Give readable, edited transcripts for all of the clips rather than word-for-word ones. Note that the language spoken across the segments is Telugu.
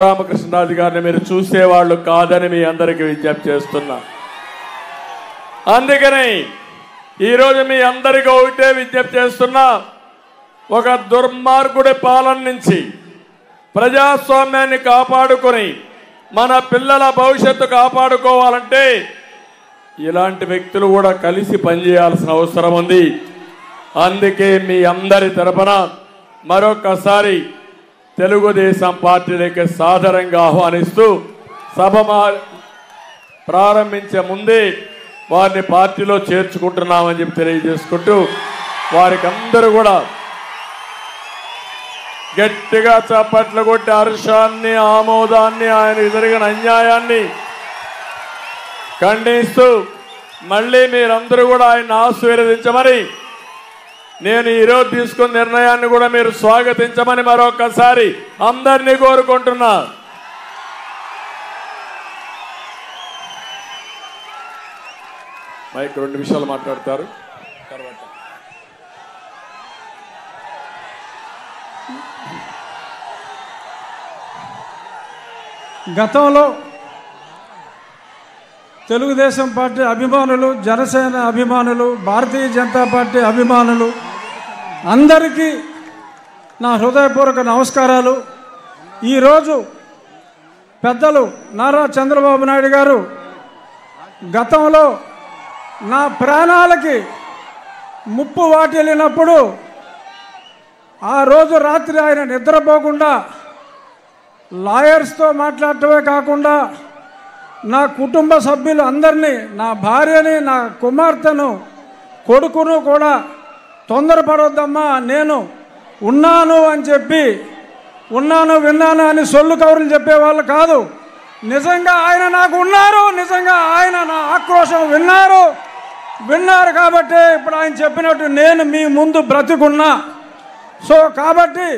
రామకృష్ణరాజు గారిని మీరు చూసేవాళ్ళు కాదని మీ అందరికీ విజ్ఞప్తి చేస్తున్నా. అందుకని ఈరోజు మీ అందరికీ ఒకటే విజ్ఞప్తి చేస్తున్నా, ఒక దుర్మార్గుడి పాలన నుంచి ప్రజాస్వామ్యాన్ని కాపాడుకొని మన పిల్లల భవిష్యత్తు కాపాడుకోవాలంటే ఇలాంటి వ్యక్తులు కూడా కలిసి పనిచేయాల్సిన అవసరం ఉంది. అందుకే మీ అందరి తరపున మరొకసారి తెలుగుదేశం పార్టీలోకి సాదరంగా ఆహ్వానిస్తూ సభ ప్రారంభించే ముందే వారిని పార్టీలో చేర్చుకుంటున్నామని చెప్పి తెలియజేసుకుంటూ వారికి అందరూ కూడా గట్టిగా చప్పట్లు కొట్టి హర్షాన్ని ఆమోదాన్ని ఆయనకు జరిగిన అన్యాయాన్ని ఖండిస్తూ మళ్ళీ మీరందరూ కూడా ఆయన ఆశీర్వదించమని నేను ఈరోజు తీసుకున్న నిర్ణయాన్ని కూడా మీరు స్వాగతించమని మరొకసారి అందరినీ కోరుకుంటున్నా. మైక్ 2 నిమిషాలు మాట్లాడతారు. తర్వాత గతంలో తెలుగుదేశం పార్టీ అభిమానులు, జనసేన అభిమానులు, భారతీయ జనతా పార్టీ అభిమానులు అందరికీ నా హృదయపూర్వక నమస్కారాలు. ఈరోజు పెద్దలు నారా చంద్రబాబు నాయుడు గారు గతంలో నా ప్రాణాలకి ముప్పు వాటిల్లినప్పుడు ఆ రోజు రాత్రి ఆయన నిద్రపోకుండా లాయర్స్తో మాట్లాడటమే కాకుండా నా కుటుంబ సభ్యులు అందరినీ, నా భార్యని, నా కుమార్తెను, కొడుకును కూడా తొందరపడొద్దమ్మా, నేను ఉన్నాను అని చెప్పి, ఉన్నాను విన్నాను అని సొల్లు కౌరులు చెప్పేవాళ్ళు కాదు. నిజంగా ఆయన నాకు ఉన్నారు, నిజంగా ఆయన నా ఆక్రోశం విన్నారు కాబట్టి ఇప్పుడు ఆయన చెప్పినట్టు నేను మీ ముందు బ్రతికున్నా. సో కాబట్టి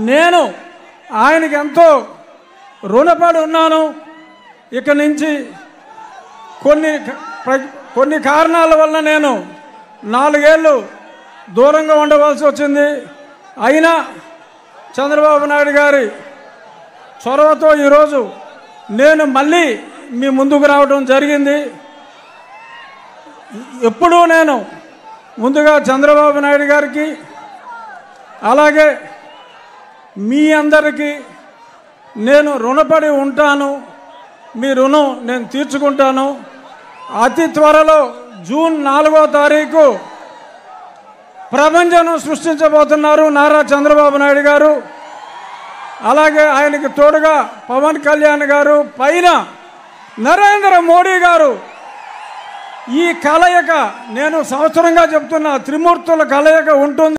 నేను ఆయనకి ఎంతో రుణపడి ఉన్నాను. ఇక నుంచి కొన్ని కారణాల వల్ల నేను 4 ఏళ్ళు దూరంగా ఉండవలసి వచ్చింది. అయినా చంద్రబాబు నాయుడు గారి చొరవతో ఈరోజు నేను మళ్ళీ మీ ముందుకు రావడం జరిగింది. ఎప్పుడూ నేను ముందుగా చంద్రబాబు నాయుడు గారికి అలాగే మీ అందరికీ నేను రుణపడి ఉంటాను. మీ రుణం నేను తీర్చుకుంటాను. అతి త్వరలో జూన్ 4వ తారీఖు ప్రపంచం సృష్టించబోతున్నారు నారా చంద్రబాబు నాయుడు గారు. అలాగే ఆయనకి తోడుగా పవన్ కళ్యాణ్ గారు, పైన నరేంద్ర మోడీ గారు. ఈ కలయిక నేను సంవత్సరంగా చెప్తున్నా, త్రిమూర్తుల కలయిక ఉంటుంది.